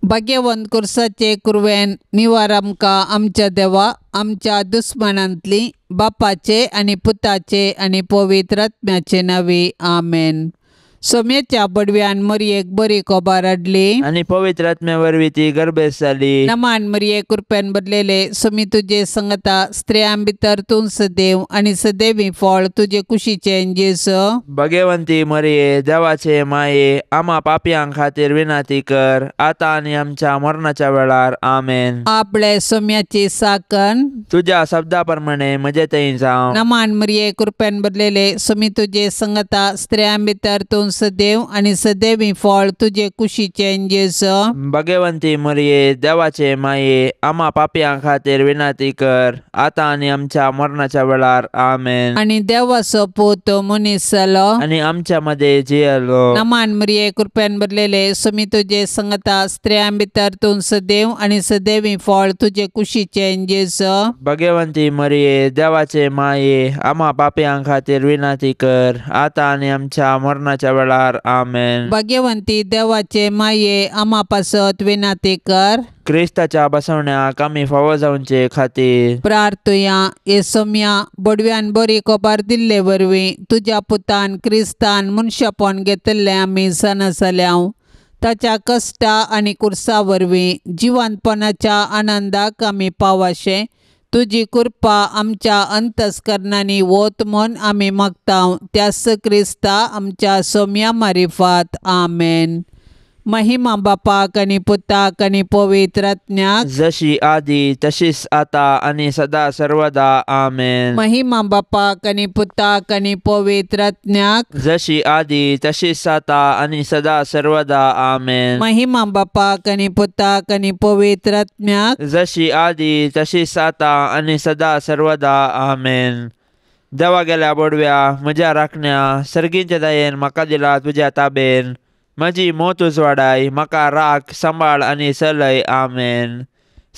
भाग्यवंत कुर्साचे कुरवेन निवार आमकां आमच्या देवा आमच्या दुस्मनांतली बापाचे आनी पुताचे आनी पवित्र आत्म्याचे नांवी आमेन। सोम्याच्या बडव्यान मरयेक बरी कोबार हाडली आणि पवित्र आत्म्या वरवीं ती गर्भेस जाली। नमान मरये कृपेन बदलेले सोमी तुजे संगता स्त्रियां भितर तूं सदैव आनी सदैवी फळ तुजे कुशीचे जेसो। भाग्यवंती मरिये देवाचे माये आम्हा पापयांक खातीर विनाती कर आता आनी आमच्या मरणाच्या वेळार आमेन। आपले सोम्याची साकन तुझ्या शब्दा प्रमाणे म्हजे थंय जावं। नमान मरये कृपेन बदलेले सोमी तुजे संगता स्त्रियां भितर तूं सदैव आनी सदैवी फळ तुजे कुशीचे जेसो। भाग्यवंती मरिये देवाचे माये आम्हा पापयांक खातीर विनाती कर आता आनी आमच्या मरणाच्या वेळार आमेन। आनी देवाचो पूत मनीस जालो आणि आमच्या मध्ये जियेलो। नमान मरये कृपेन बदलेले सोमी तुजे संगता स्त्रियां भितर तूं सदैव आनी सदैवी फळ तुजे कुशीचे जेसो। भाग्यवंती मरिये देवाचे माये आम्हा पापयांक खातीर विनाती कर आता आनी आमच्या मरणाच्या वेळार आमेन। भाग्यवंती देवाचे माये आम्हा पासत विनाती कर क्रिस्ताच्या बसवण्याक आमी फावो जावचे खातीर प्रार्थुया। ये सोम्या बडव्यान बरी कोबार दिल्ले वरवीं तुज्या पुतान क्रिस्तान मनशापण घेतले आमी सणसल्याव ताच्या कश्टा आनी कुर्सा वरवीं जिवंतपणाच्या आनंदाक आमी पावाशे तुजी कृपा आमच्या अंतस्करणांनी वोत म्हूण आमी मागताव त्यास क्रिस्ता आमच्या सोम्या मारिफात आमेन। महिमा बापाक आनी पुताक आनी पवित्र आत्म्याक जशी आदी तशीच आता आनी सदा सर्वदा आमेन। महिमा बापाक आनी पुताक आनी पवित्र आत्म्याक जशी आदी तशीच आता आनी सदा सर्वदा आमेन। महिमा बापाक आनी पुताक आनी पवित्र आत्म्याक जशी आदी तशीच आता आनी सदा सर्वदा आमेन। देवा गेल्या बडव्या म्हज्या राखण्या सर्गींच्या दयेन म्हाका दिला तुज्या ताबेन म्हजी मोत उजवाडाय म्हाका राख सांबाळ आनी चलय आमेन।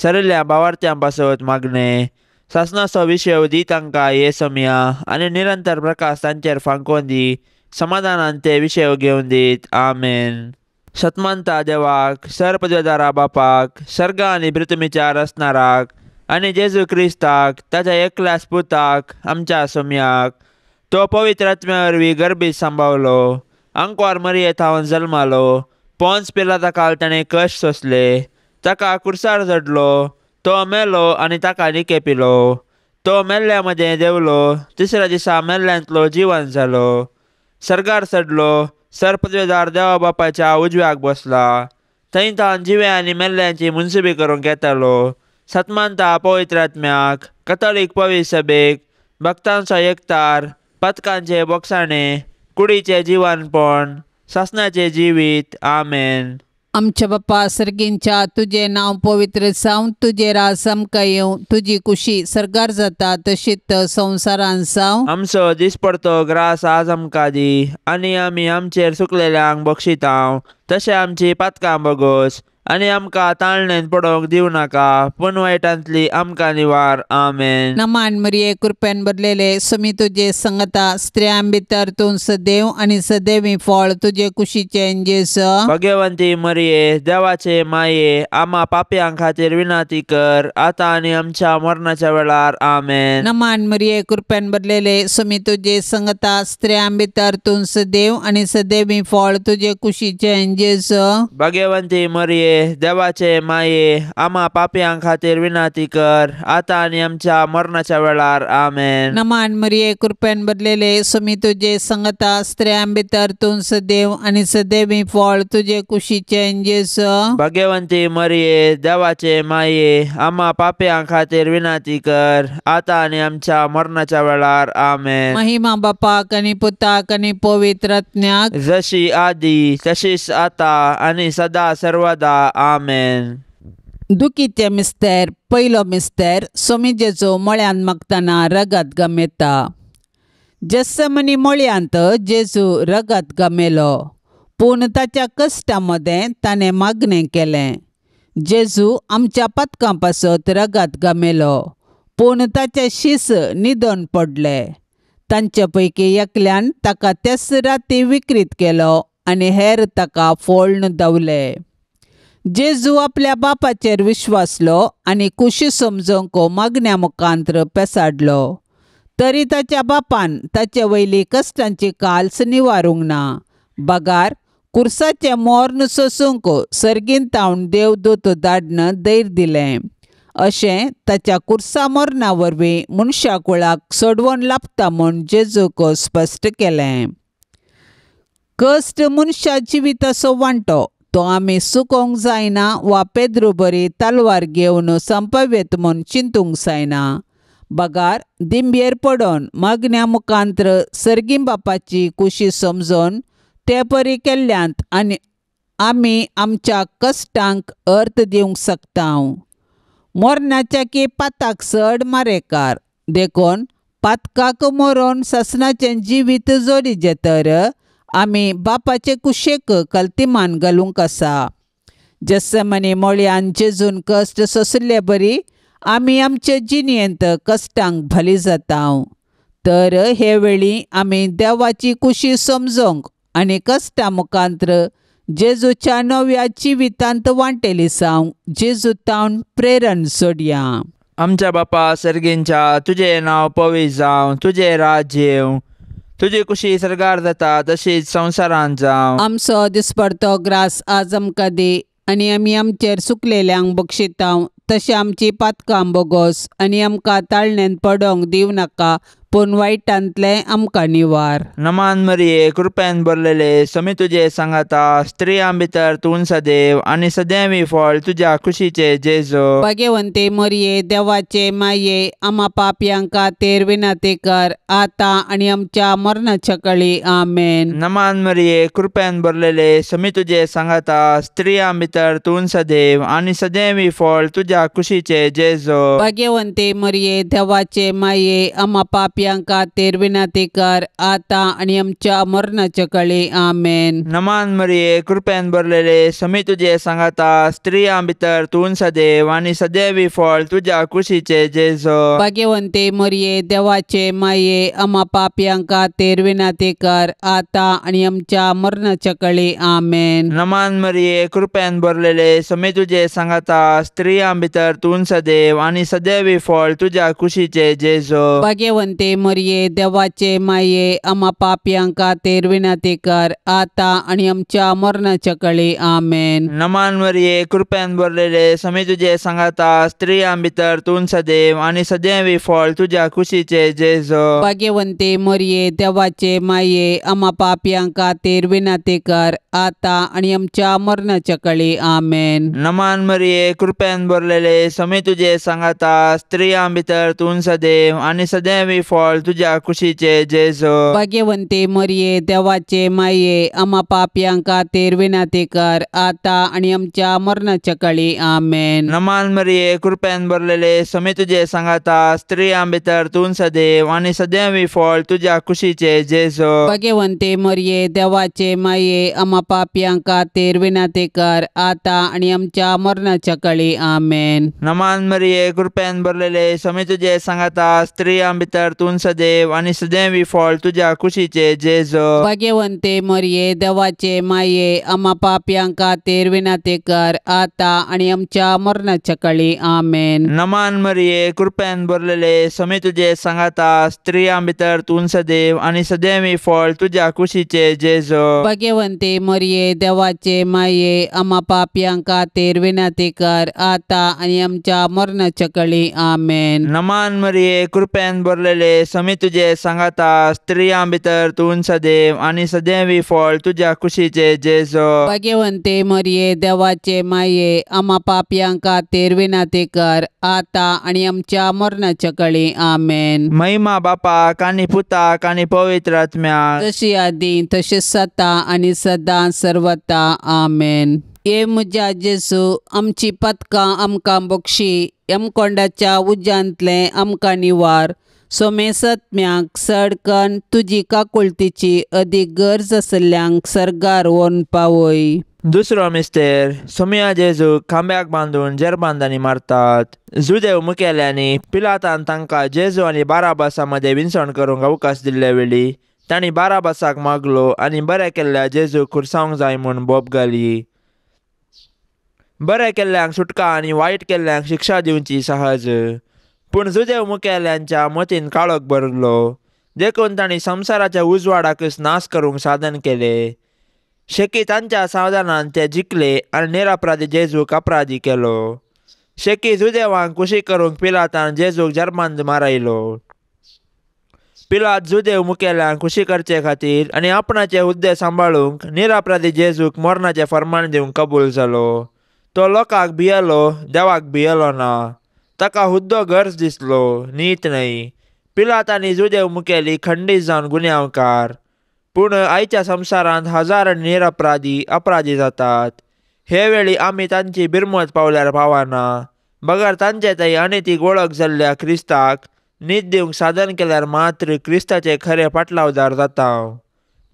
सरल्या भावार्थ्यां पासत मागणे सासणाचो विशय दी तांकां ये सोम्या आनी निरंतर प्रकाश तांचेर फांकोवन दी समाधानान ते विशय घेवन दीत आमेन। शतमंता देवाक सरपदवेदारा बापाक सर्गा आनी पृथ्वीच्या रचणाराक आनी जेजू क्रिस्ताक ताच्या एकल्याच पुताक आमच्या सोम्याक तो पवित्र आत्म्या वरवीं गर्भीत सांबावलो आंकवार मरये थावन जल्मालो पोंच पिलाता काल ताणें कश्ट सोंसले ताका कुर्सार चडलो तो मेलो आनी ताका निकेपिलो तो मेल्ल्या मदें देवलो तिसऱ्या दिसा मेल्ल्यांतलो जिवंत जालो सर्गार चडलो सरपदवेदार देवा बापाच्या उजव्याक बसला थंय थावन जिवे आनी मेल्ल्यांची मुनसिबी करूंक येतालो। सतमानता पवित्र आत्म्याक कथोलीक पवित्र सभेक भक्तांचो एकतार पथकांचे बोगसाणे कुडीचे जिवनपण सासणाचे जिवीत आमेन। आमच्या बापा सर्गींच्या तुझे नाव पवित्र जावं तुझे राज आमकां येवं तुजी कुशी सर्गार जाता तशीच संवसारान जावं। आमचो दिसपडतो ग्रास आज आमकां दी आनी आमी आमचेर चुकलेल्यांक बक्षितांव तशें आमची पातकां बगोस आनी आमकां ताळणेन पडोवंक दिवं नाका पूण वायटांतली आमकां निवार आमेन। नमान मरये कृपेन बदलेले सोमी तुजे संगता स्त्रियां भितर तूं सदैव आनी सदैवी फळ तुजे कुशीचे जेसो। भाग्यवंती मरिये देवाचे माये आम्हा पापयांक खातीर विनाती कर आता आनी आमच्या मरणाच्या वेळार आमेन। नमान मरये कृपेन बदलेले सोमी तुजे संगता स्त्रियां भितर तूं सदैव आनी सदैवी फळ तुजे कुशीचे जेसो। भाग्यवंती मरिये देवाचे माये आम्हा पापयांक खातीर विनाती कर आता आनी आमच्या मरणाच्या वेळार आमेन। नमान मरये कृपेन बदलेले सोमी तुजे संगता स्त्रियां भितर तूं सदैव आनी सदैवी फळ तुजे कुशीचे जेसो। भाग्यवंती मरिये देवाचे माये आम्हा पापयांक खातीर विनाती कर आता आनी आमच्या मरणाच्या वेळार आमेन। महिमा बापाक आनी पुताक आनी पवित्र आत्म्याक जशी आदी तशीच आता आनी सदा सर्वदा आमेन। दुखीचे मिस्तेर पयलो मिस्तेर सोमी जेजू मळ्यान मागतना रगत गमेता। जेसमनी मळ्यांत जेजू रगत गमेलो पूण ताच्या कश्टा मदें ताणें मागणें केलें। जेजू आमच्या पातकां पासत रगत गमेलो पूण ताचे शीस निदन पडले तांचे पैकी एकल्यान ताका तेच राती विकृत केलो आनी हेर ताका फोळण दवले। जेजू आपल्या बापाचेर विश्वासलो आनी कुशी समजोवंक मागण्या मुखांत्र पेसाडलो. तरी ताच्या बापान ताचे वयली कश्टांची काल्स निवारूंक ना. बागार कुर्साचें मोर्न सोसूंक सर्गीन तावन देवदूत धाडन दैर दिलें. अशें ताच्या कुर्सा मोर्ना वरवीं मनशा कुळाक सोडवण लाभता म्हूण जेजूक स्पश्ट केलें. कश्ट मनशा जिविताचो वांटो तो आमी चुकोवंक जायना वा पेद्रू बरी तलवार घेवन संपवेत म्हूण चिंतूंक जायना. बागार दिंबयेर पडोन मागण्या मुखांत्र सर्गीं बापाची कुशी समजोन ते परी केल्ल्यांत आनी आमी आमच्या कश्टांक अर्थ दिवंक शकता. मोरणाच्या की पाताक चड मारेकार देखून पातकाक मोरोन सासणाचें जिवीत जोडिचें तर आमी बापाचे कुशेक कल्तिमान घालूंक आसा. जेसमनी मोळ्यान जेजून कश्ट सोंसले बरी आमी आमचे जिणेंत कश्टांक भली जाता. तर हे वेळी आमी देवाची कुशी समजोंक आनी कश्टा मुखांत्र जेजूच्या नव्या जिवितांत वांटेली जावंक जेजू तावन प्रेरण सोडया. आमच्या बापा सर्गींच्या तुजें नांव पवित्र जावं, तुजें राज्य येवं, तुजी कुशी सरगार जाता तशीच संवसारांत जावं. आमचो दिसपडतो ग्रास आज आमकां दी आनी आमी आमचेर चुकलेल्यांक बक्षिता तशें आमची पातकां बोगोस आनी आमकां ताळणेंत पडोवंक दिवं नाका पूण वायटांतले आमकां निवार. नमान मरिये कृपेन भरलेले समी तुजे सांगाता स्त्रियां भितर तूं सदैव आनी सदैवी फळ तुज्या कुशीचे जेजू. भाग्यवंते मरिये देवाचे माये आम्हा पापयांक खातीर विनंती कर आतां आनी आमच्या मरणाच्या काळी आमेन. नमान मरिये कृपेन भरलेले समी तुजे सांगाता स्त्रियां भितर तूं सदैव आनी सदैवी फळ तुज्या कुशीचे जेजू. भाग्यवंते मरिये देवाचे माये आम्हा पापयांक खातीर विनंती कर आतां आनी आमच्या मरणाच्या काळी आमेन. नमान मरिये कृपेन भरलेले समी तुजे सांगाता स्त्रियां भितर तूं सदैव आनी सदैवी फळ तुज्या कुशीचे जेजू. भाग्यवंते मरिये देवाचे माये आम्हा पापयांक खातीर विनंती कर आतां आनी आमच्या मरणाच्या काळी आमेन. नमान मरिये कृपेन भरलेले समी तुजे सांगाता स्त्रियां भितर तूं सदैव आनी सदैवी फळ तुज्या कुशीचे जेजू. भाग्यवंते मरिये देवाचे माये आम्हा पापयांक खातीर विनंती कर आतां आनी आमच्या मरणाच्या काळी आमेन. नमान मरिये कृपेन भरलेले समी तुजे सांगाता स्त्रियां भितर तूं सदैव आनी सदैवी फळ तुज्या कुशीचे जेजू. भाग्यवंते मरिये देवाचे माये आम्हा पापयांक खातीर विनंती कर आतां आनी आमच्या मरणाच्या काळी आमेन. नमान मरिये कृपेन भरलेले समी तुजे सांगाता स्त्रियां भितर तूं सदैव आनी सदैवी फळ तुज्या कुशीचे जेजू. भाग्यवंते मरिये देवाचे माये आम्हा पापयांक खातीर विनंती कर आतां आनी आमच्या मरणाच्या काळी आमेन. नमान मरिये कृपेन भरलेले समी तुजे सांगाता स्त्रियां भितर तूं सदैव आनी सदैवी फळ तुज्या कुशीचे जेजू. भाग्यवंते मरिये देवाचे माये आम्हा पापयांक खातीर विनंती कर आतां आनी आमच्या मरणाच्या काळी आमेन. नमान मरिये कृपेन भरलेले समी तुजे सांगाता स्त्रियां भितर तूं सदैव आनी सदैवी फळ तुज्या कुशीचे जेजू. भाग्यवंते मरिये देवाचे माये आम्हा पापयांक खातीर विनंती कर आतां आनी आमच्या मरणाच्या काळी आमेन. नमान मरिये कृपेन भरलेले समी तुजे सांगाता स्त्रियां भितर तूं सदैव आनी सदैवी फळ तुज्या कुशीचे जेजू. भाग्यवंते मरिये देवाचे माये आम्हा पापयांक खातीर विनंती कर आतां आनी आमच्या मरणाच्या काळी आमेन. नमान मरिये कृपेन भरलेले समी तुजे सांगाता स्त्रियां भितर तूं सदैव आनी सदैवी फळ तुज्या कुशीचे जेजू. भाग्यवंते मरिये देवाचे माये आम्हा पापयांक खातीर विनंती कर आतां आनी आमच्या मरणाच्या काळी आमेन. महिमा बापाक आनी पुताक आनी पवित्र आत्म्याक जशी आदी तशेंच सता आनी सदां सर्वता आमेन. हे म्हज्या जेजू आमची पथकां आमकां बक्षी यमकोंडाच्या उज्यांतले आमकां निवार. सोमे सत्म्याक सडकन तुजी काकुळतीची अदीक गरज आसल्ल्यांक सर्गार व्हरून पावय. दुसरो मिस्तेर सोम्या जेजू खांब्याक बांदून जेरबांदांनी मारतात. जुदेव मुखेल्यांनी पिलातान तांकां जेजू आनी बाराबासा मदें विंचण करूंक अवकाश दिल्ले वेळी तांणी बाराबासाक मागलो आनी बरें केल्ल्या जेजू खुरसावंक जाय म्हूण बोब घाली. बरें केल्ल्यांक सुटका आनी वायट केल्ल्यांक शिक्षा दिवची सहज. पूण जुदेव मुखेल्यांच्या मतीन काळोख भरलो, देखून तांणी संवसाराच्या उजवाडाकच नाश करूंक साधन केले. शेकी तांच्या साधनान ते जिखले आनी निरपराधी जेजूक अपराधी केलो. शेकी जुदेवांक खुशी करूंक पिलातान जेजूक जर्मांत मारयलो. पिलात जुदेव मुखेल्यांक खुशी करचे खातीर आनी आपणाचे हुद्दे सांबाळूंक निरपराधी जेजूक मरणाचें फर्माण दिवंक कबूल जालो. तो लोकांक भियेलो, देवाक भियेलो ना. ताका हुद्दो गरज दिसलो, नीत न्हय. पिलात आनी जुदेव मुखेली खंडीत जावन गुन्यांवकार. पूण आयच्या संवसारांत हजार निरपराधी अपराधी जातात. हे वेळी आमी तांची बिरमत पावल्यार पावना. बगर तांचे थंय अनैतीक वळख जाल्ल्या क्रिस्ताक न्हीद दिवंक साधन केल्यार मात्र क्रिस्ताचे खरे पाटलावदार जाता.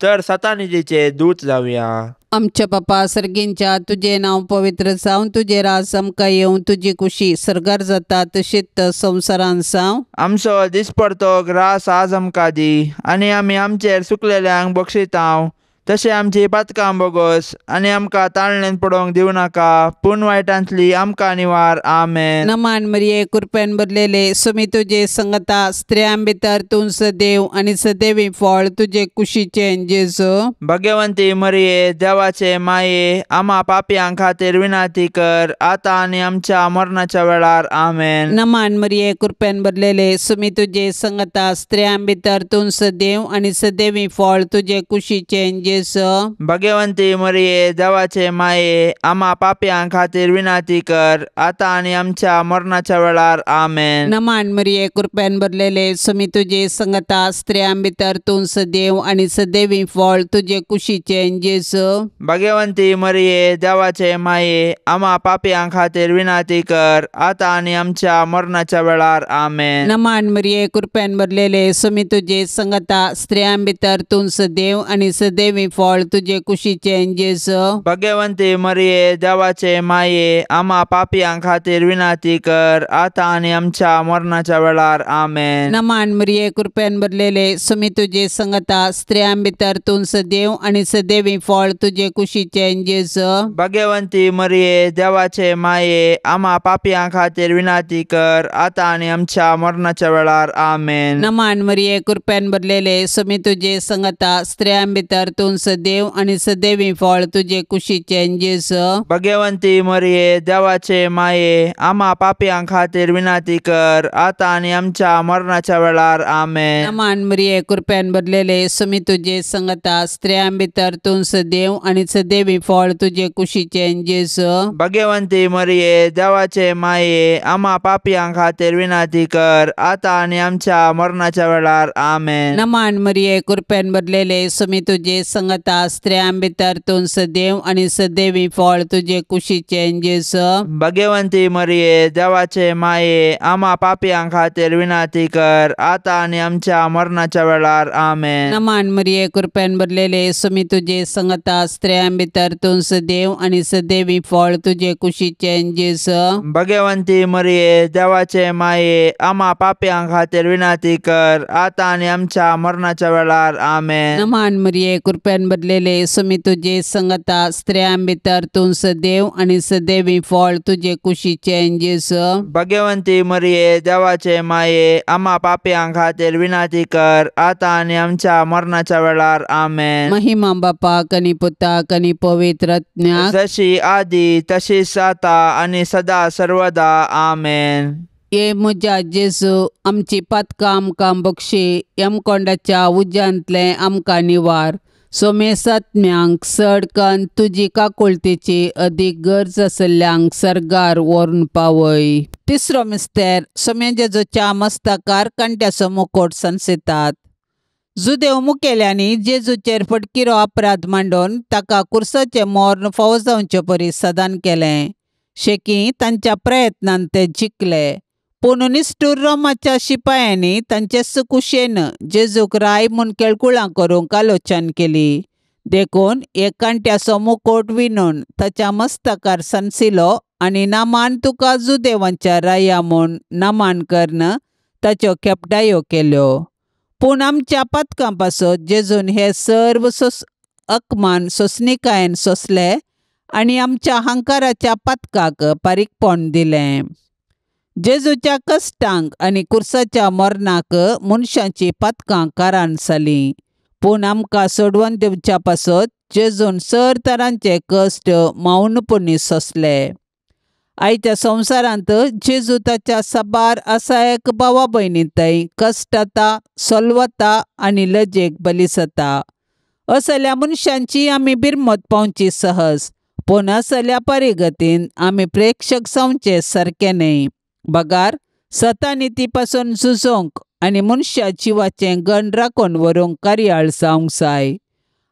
तर सतानितीचे दूत जावया. आमच्या बापा सर्गींच्या, तुझे नाव पवित्र जावन, तुझे राज आमकां येवं, तुजी कुशी सरकार जाता तशीच संवसारांत जावं. आमचो दिसपडतो ग्रास आज आमकां दी, आनी आमी आमचेर चुकलेल्यांक बक्षितांव, तशें आमची पातकां बोगोस आनी आमकां ताळणेंत पडोवंक दिवं नाका, पूण वायटांतली आमकां निवार. आमेन. नमान मरिये, कृपेन भरलेले, सुमी तुजे संगता, स्त्रियां भितर तूं सदैव आनी सदैवी फळ तुजे कुशीचें जेजू. भगवंती मरिये, देवाचे माये, आम्हा पापयां खातीर विनाती कर, आतां आनी आमच्या मरणाच्या वेळार. आमेन. नमान मरिये, कृपेन भरलेले, सुमी तुजे संगता, स्त्रियां भितर तूं सदैव आनी सदैवी फळ तुजे कुशीचें जेजू. भगवंती मरिये, देवाचे माये, आम्हा पापयां खातीर विनाती कर, आतां आनी आमच्या मरणाच्या वेळार. आमेन. नमान मरिये, कृपेन भरलेले, सुमी तुजे संगता, स्त्रियां भितर तूं सदैव आनी सदैवी फळ तुजे कुशीचें जेजू. भगवंती मरिये, देवाचे माये, आम्हा पापयां खातीर विनाती कर, आतां आनी आमच्या मरणाच्या वेळार. आमेन. नमान मरिये, कृपेन भरलेले, सुमी तुजे संगता, स्त्रियां भितर तूं सदैव आनी सदैवी फळ तुजे कुशीचें जेजू. भगवंती मरिये, देवाचे माये, आम्हा पापयां खातीर विनाती कर, आतां आनी आमच्या मरणाच्या वेळार. आमेन. नमान मरिये, कृपेन भरलेले, सुमी तुजे संगता, स्त्रियां भितर तूं सदैव आनी सदैवी फळ तुजे कुशीचें जेजू. भगवंती मरिये, देवाचे माये, आम्हा पापयां खातीर विनाती कर, आतां आनी आमच्या मरणाच्या वेळार. आमेन. नमान मरिये, कृपेन भरलेले, सुमी तुजे संगता, स्त्रियां भितर तूं सदैव आनी सदैवी फळ तुजे कुशीचें जेजू. भगवंती मरिये, देवाचे माये, आम्हा पापयां खातीर विनाती कर, आतां आनी आमच्या मरणाच्या वेळार. आमेन. नमान मरिये, कृपेन भरलेले, सुमी तुजे संगता, स्त्रियां भितर तूं सदैव आनी सदैवी फळ तुजे कुशीचें जेजू. भगवंती मरिये, देवाचे माये, आम्हा पापयां खातीर विनाती कर, आतां आनी आमच्या मरणाच्या वेळार. आमेन. नमान मरिये, कृपेन भरलेले, सुमी तुजे संगता, स्त्रियां भितर तूं सदैव आनी सदैवी फळ तुजे कुशीचें जेजू. भगवंती मरिये, देवाचे माये, आम्हा पापयां खातीर विनाती कर, आतां आनी आमच्या मरणाच्या वेळार. आमेन. नमान मरिये, कृपेन भरलेले, सुमी तुजे संगता, स्त्रियां भितर तूं सदैव आनी सदैवी फळ तुजे कुशीचें जेजू. भगवंती मरिये, देवाचे माये, आम्हा पापयां खातीर विनाती कर, आतां आनी आमच्या मरणाच्या वेळार. आमेन. नमान मरिये, कृपेन भरलेले, सुमी तुजे संगता, स्त्रियां भितर तूं सदैव आनी सदैवी फळ तुजे कुशीचें जेजू. भगवंती मरिये, देवाचे माये, आम्हा पापयां खातीर विनाती कर, आतां आनी आमच्या मरणाच्या वेळार. आमेन. महिमा बापाक आनी पुताक आनी पवित्र आत्म्याक, जशी आदी तशीच आता आनी सदा सर्वदा. आमेन. ये म्हज्या जेजू, आमची पातकां आमकां बक्षी, यमकोंडाच्या उज्यांतले आमकां निवार. सोमेसात्म्यांक सडकन तुजी काकुळतेची अदीक गरज आसल्ल्यांक सरगार व्हरून पावय. तिसरो मिस्तेर, सोम्या जेजूच्या मस्तकार कांट्याचो मुकोट संसितात. जुदेव मुखेल्यांनी जेजूचेर फटकिरो अपराध मांडून ताका कुर्साचे मोर्न फावो जावचे परी सदान केलें. शेकी तांच्या प्रयत्नान ते जिखले. पूण निश्ठूर रोमाच्या शिपायांनी तांचे सुकुशेन जेजूक राय म्हूण केळकुळां करूंक आलोचन केली. देखून एक कांट्याचो मुकोट विणून ताच्या मस्तकार संसिलो आनी नामान तुका जुदेवांच्या राया म्हूण नामान करन ताच्यो खेपडायो केल्यो. पूण आमच्या पातकां पासत जेजून हे सर्व अकमान सोंसणिकायेन सोंसले आनी आमच्या हंकाराच्या पातकाक पारीकपण दिलें. जेजूच्या कश्टांक आनी कुर्साच्या मरणाक मनशांची पातकां कारान जालीं, पूण आमकां सोडवून दिवच्या पासत जेजून सर तरांचे कश्ट मौनपणी सोंसले. आयच्या संवसारांत जेजू ताच्या साबार आसायक भावा भयणींतय कश्टाता, सोलवता आनी लजेक बली जाता. असल्या मनशांची आमी बिरमत पावची सहज, पूण असल्या परिगतीन आमी प्रेक्षक जावचे सारके न्हय. बगार सतानिती पासून झुजोंक आनी मनशा जिवाचें गण राखून व्हरूंक कार्याळ जावंक जाय.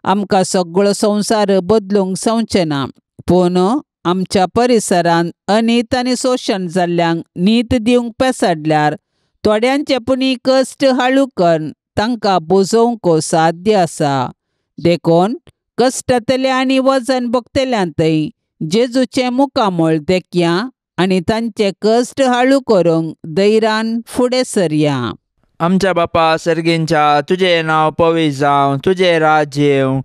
आमकां सगळो संवसार बदलूंक जावचें ना, पूण आमच्या परिसरांत अनीत आनी शोशण जाल्ल्यांक न्हीद दिवंक पेसाडल्यार थोड्यांचे पुणी कश्ट हाळू करून तांकां बुजोवंक साध्य आसा. देखून कश्टांतल्या आनी वजन भोगतल्यांतय जेजूचें मुखामोळ देखया आनी तांचे कश्ट हाळू करूंक धैर्यान फुडें सरया. आमच्या बापा सर्गींच्या, तुजें नांव पवित्र जावं, तुजें राज्य येवं,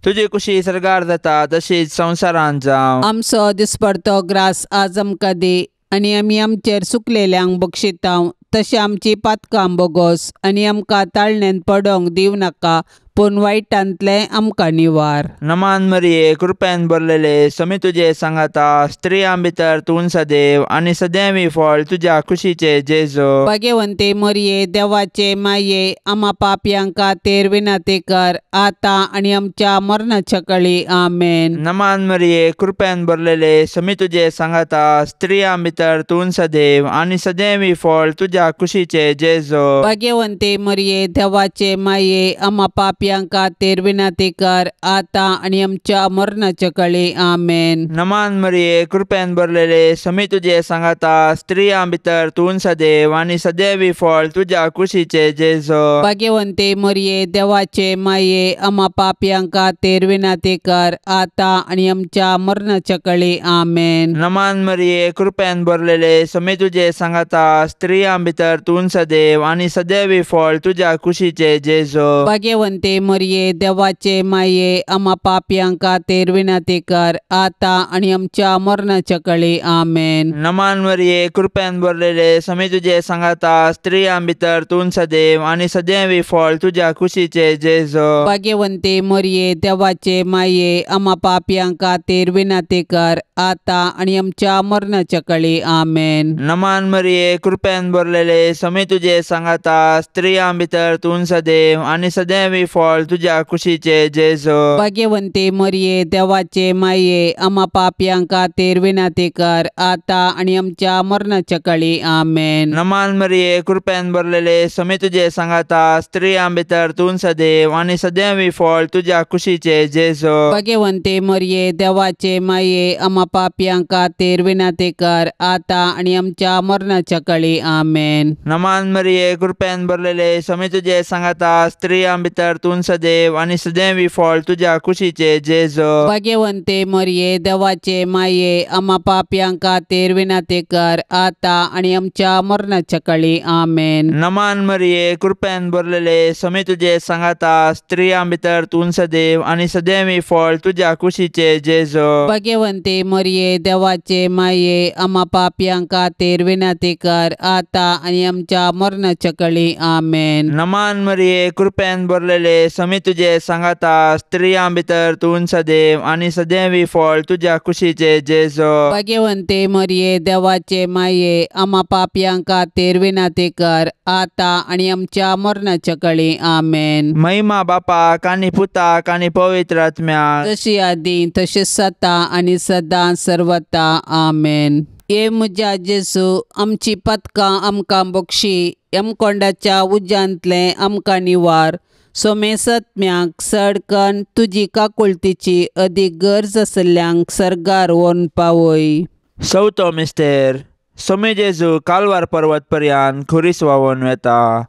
तुजी कुशी सरकार जाता तशीच संवसारांत जावं. आमचो दिसपडतो ग्रास आज आमकां दी, आनी आमी आमचेर चुकलेल्यांक बक्षितांव तशें आमची पातकां बोगोस, आनी आमकां ताळणेंत पडोवंक दिव नाका, पूण वायटांतले आमकां निवार. नमान मरिये, कृपेन भरलेले, समी तुजे सांगाता, स्त्रियां भितर तूं सदैव आनी सदैवी फळ तुज्या कुशीचे जेजू. भाग्यवंते मरिये, देवाचे माये, आम्हा पापयांक खातीर विनंती कर, आता आनी आमच्या मरणाच्या काळी आमेन. नमान मरिये, कृपेन भरलेले, समी तुजे सांगाता, स्त्रियां भितर तूं सदैव आनी सदैवी फळ तुज्या कुशीचे जेजू. भाग्यवंते मरिये, देवाचे माये, आम्हा पापयांक खातीर विनंती कर, आता आनी आमच्या मरणाच्या काळी आमेन. नमान मरिये, कृपेन भरलेले, समी तुजे सांगाता, स्त्रियां भितर तूं सदैव आनी सदैवी फळ तुज्या कुशीचे जेजू. भाग्यवंते मरिये, देवाचे माये, आम्हा पापयांक खातीर विनंती कर, आता आनी आमच्या मरणाच्या काळी आमेन. नमान मरिये, कृपेन भरलेले, समी तुजे सांगाता, स्त्रियां भितर तूं सदैव आनी सदैवी फळ तुज्या कुशीचे जेजू. भाग्यवंते मरिये, देवाचे माये, आम्हा पापयांक खातीर विनंती कर, आता आनी आमच्या मरणाच्या काळी आमेन. नमान मरिये, कृपेन भरलेले, समी तुजे सांगाता, स्त्रियां भितर तूं सदैव आनी सदैवी फळ तुज्या कुशीचे जेजू. भाग्यवंते मरिये, देवाचे माये, आम्हा पापयांक खातीर विनंती कर, आता आनी आमच्या मरणाच्या काळी आमेन. नमान मरिये, कृपेन भरलेले, समी तुजे सांगाता, स्त्रियां भितर तूं सदैव आनी सदैवी फळ तुज्या कुशीचे जेजू. भाग्यवंते मरिये, देवाचे माये, आम्हा पापयांक खातीर विनंती कर, आता आनी आमच्या मरणाच्या काळी आमेन. नमान मरिये, कृपेन भरलेले, समी तुजे सांगाता, स्त्रियां भितर तूं सदैव आनी सदैवी फळ तुज्या कुशीचे जेजू. भाग्यवंते मरिये, देवाचे माये, आम्हा पापयांक खातीर विनंती कर, आता आनी आमच्या मरणाच्या काळी आमेन. नमान मरिये, कृपेन भरलेले, समी तुजे सांगाता, स्त्रियां भितर तूं सदैव आनी सदैवी फळ तुज्या कुशीचे जेजू. भाग्यवंते मरिये, देवाचे माये, आम्हा पापयांक खातीर विनंती कर, आता आनी आमच्या मरणाच्या काळी आमेन. नमान मरिये, कृपेन भरलेले, समी तुजे सांगाता, स्त्रियां भितर तूं सदैव आनी सदैवी फळ तुज्या कुशीचे जेजू. भाग्यवंते मरिये, देवाचे माये, आम्हा पापयांक खातीर विनंती कर, आता आनी आमच्या मरणाच्या काळी आमेन. नमान मरिये, कृपेन भरलेले, समी तुजे सांगाता, स्त्रियां भितर तूं सदैव आनी सदैवी फळ तुज्या कुशीचे जेजू. भाग्यवंते मरिये, देवाचे माये, आम्हा पापयांक खातीर विनंती कर, आता आनी आमच्या मरणाच्या काळी आमेन. महिमा बापाक आनी पुताक आनी पवित्र आत्म्याक, जशी आदी तशीच सता आनी सदां सर्वता आमेन. ये म्हज्या जेजू, आमची पातकां आमकां बक्षी, यमकोंडाच्या उज्यांतले आमकां निवार. सोमे सत्म्याक सडकन तुजी काकुळतीची अदीक गरज आसल्ल्यांक सर्गार व्हरून पावय. चवथो मिस्तेर. सोमे जेजू कालवार पर्वत पर्यान खुरीस व्हांवून वेता.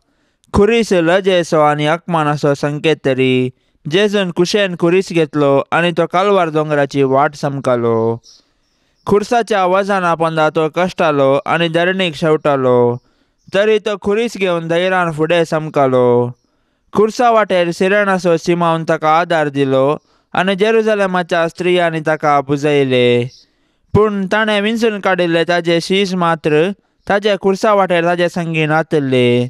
खुरीस लजेचो आनी अकमानाचो संकेत तरी जेजून कुशेन खुरीस घेतलो आनी तो कालवार दोंगराची वाट समकालो. खुर्साच्या वजना पोंदा तो कश्टालो आनी धरणीक शेवटालो, तरी तो खुरीस घेवन धैर्यान फुडें समकालो. खुर्सा वाटेर सिरणसो सिमावन ताका आदार दिलो आनी जेरुसलेमाच्या स्त्रियांनी ताका बुजयले. पूण ताणें विंचून काडिल्ले ताजे शीश मात्र ताजे खुर्सा वाटेर ताजे संगी नातल्ले.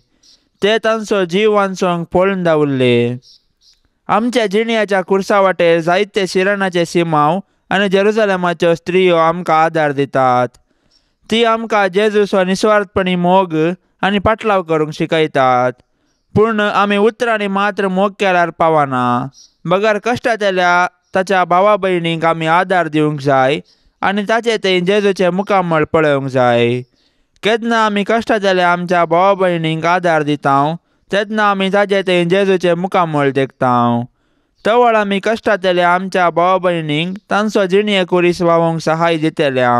ते तांचो जीव वांचोंक पळून दावरले. आमच्या जिणयाच्या खुर्सा वाटेर जायते शिराणाचे सिमांव आनी जेरुसलेमाच्यो स्त्रियो आमकां आदार दितात. ती आमकां जेजूचो निस्वार्थपणी मोग आनी पाटलाव करूंक शिकयतात. पूण आमी उतरांनी मात्र मोग केल्यार पावना. बगर कश्टांतल्या ताच्या भावा भयणींक आमी आदार दिवंक जाय आनी ताचे थंय जेजूचें मुखामळ पळोवंक जाय. केन्ना आमी कश्टांतल्या आमच्या भावा भयणींक आदार दिता तेन्ना आमी ताचे थंय जेजूचें मुखामळ देखता. तवळ आमी कश्टांतल्या आमच्या भावा भयणींक तांचो जिणये खुरीस व्हावंक सहाय दितल्या.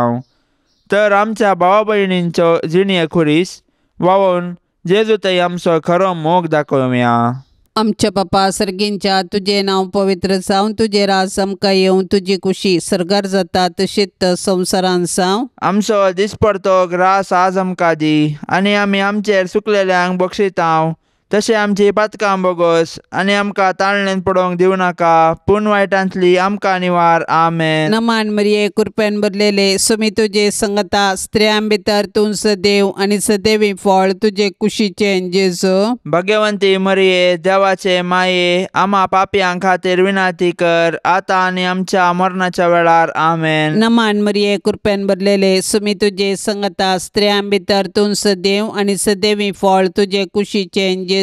तर आमच्या भावा भयणींचो जिणये खुरीस व्हावून जेजू थंय आमचो खरो मोग दाखोवया. आमच्या बापा सर्गींच्या तुझे नाव पवित्र जावन तुझे राज आमकां येवं. तुजी कुशी सरगार जाता तशीच संवसारान जावं. आमचो दिसपडतो ग्रास आज आमकां दी आनी आमी आमचेर चुकलेल्यांक बक्षितांव तशें आमची पातकां बोगोस आनी आमकां ताळणेंत पडोवंक दिवं नाका पूण वायटांतली आमकां निवार. आमेन. नमान मरिये कृपेन भरलेले सुमी तुजे संगता स्त्रियां भितर तूं सदैव आनी सदैवी फळ तुजे कुशीचे जेजू. भाग्यवंती मरिये देवाचे माये आम्हा पापयांक खातीर विनाती कर आतां आनी आमच्या मरणाच्या वेळार. आमेन. नमान मरिये कृपेन भरलेले सुमी तुजे संगता स्त्रियां भितर तूं सदैव आनी सदैवी फळ तुजे कुशीचे जेजू.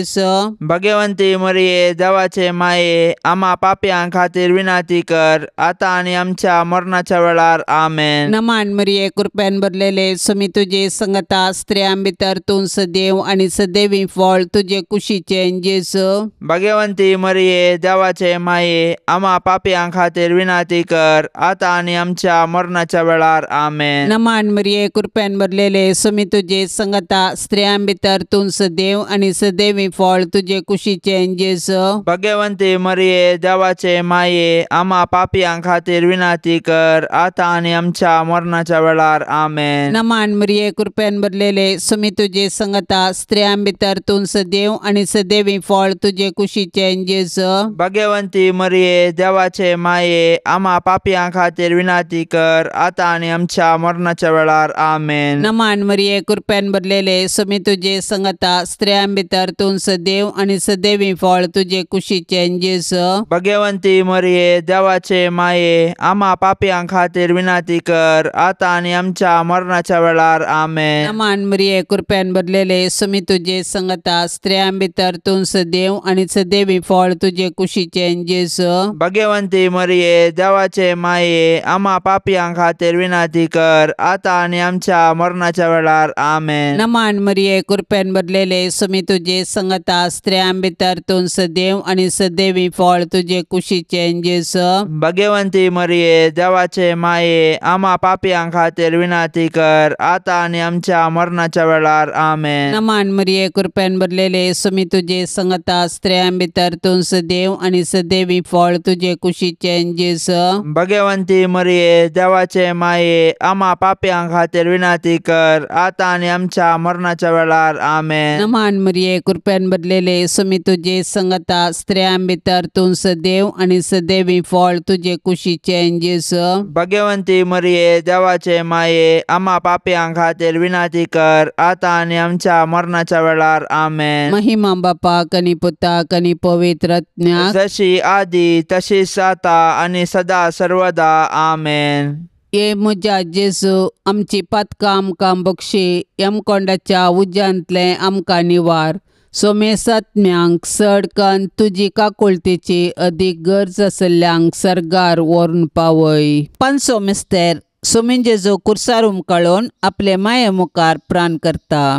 भाग्यवंती मरिये देवाचे माये आम्हा पापयांक खातीर विनाती कर आतां आनी आमच्या मरणाच्या वेळार. आमेन. नमान मरिये कृपेन भरलेले सुमी तुजे संगता स्त्रियां भितर तूं सदैव आनी सदैवी फळ तुजे कुशीचे जेजू. भाग्यवंती मरिये देवाचे माये आम्हा पापयांक खातीर विनाती कर आतां आनी आमच्या मरणाच्या वेळार. आमेन. नमान मरिये कृपेन भरलेले सुमी तुजे संगता स्त्रियां भितर तूं सदैव आनी सदैवी फळ तुजे कुशीचे जेजू. भाग्यवंती मरिये देवाचे माये आम्हा पापयांक खातीर विनाती कर आतां आनी आमच्या मरणाच्या वेळार. आमेन. नमान मरिये कृपेन भरलेले सुमी तुजे संगता स्त्रियां भितर तूं सदैव आनी सदैवी फळ तुजे कुशीचे जेजू. भाग्यवंती मरिये देवाचे माये आम्हा पापयांक खातीर विनाती कर आतां आनी आमच्या मरणाच्या वेळार. आमेन. नमान मरिये कृपेन भरलेले सुमी तुजे संगता स्त्रियां भितर तूं सदैव आनी सदैवी फळ तुजे कुशीचे जेजू. भाग्यवंती मरिये देवाचे माये आम्हा पापयांक खातीर विनाती कर आतां आनी आमच्या मरणाच्या वेळार. आमेन. नमान मरिये कृपेन भरलेले सुमी तुजे संगता स्त्रियां भितर तूं सदैव आनी सदैवी फळ तुजे कुशीचे जेजू. भाग्यवंती मरिये देवाचे माये आम्हा पापयांक खातीर विनाती कर आतां आनी आमच्या मरणाच्या वेळार. आमेन. नमान मरिये कृपेन भरलेले सुमी तुजे संगता स्त्रियां भितर तूं सदैव आनी सदैवी फळ तुजे कुशीचे जेजू. भाग्यवंती मरिये देवाचे माये आम्हा पापयांक खातीर विनाती कर आतां आनी आमच्या मरणाच्या वेळार. आमेन. नमान मरिये कृपेन भरलेले सुमी तुजे संगता स्त्रियां भितर तूं सदैव आनी सदैवी फळ तुजे कुशीचे जेजू. भाग्यवंती मरिये देवाचे माये आम्हा पापयांक खातीर विनाती कर आतां आनी आमच्या मरणाच्या वेळार. आमेन. नमान मरिये कृपेन भरलेले सुमी तुजे संगता स्त्रियां भितर तूं सदैव आनी सदैवी फळ तुजे कुशीचे जेजू. भाग्यवंती मरिये देवाचे माये आम्हा पापयांक खातीर विनाती कर आतां आनी आमच्या मरणाच्या वेळार. आमेन. महिमा बापाक आनी पुताक आनी पवित्र आत्म्याक जशी आदी तशीच आता आनी सदा सर्वदा. आमेन. ये म्हज्या जेजू आमची पातकां आमकां बक्षी यमकोंडाच्या उज्यांतले आमकां निवार. सोमेसात्म्यांक सडकन तुजी काकुळतेची अदीक गरज आसल्ल्यांक सरगार व्हरून पावय. पांचवो मिस्तेर सोमीन जेजू कुर्सार उमकळून आपले माये मुखार प्राण करता.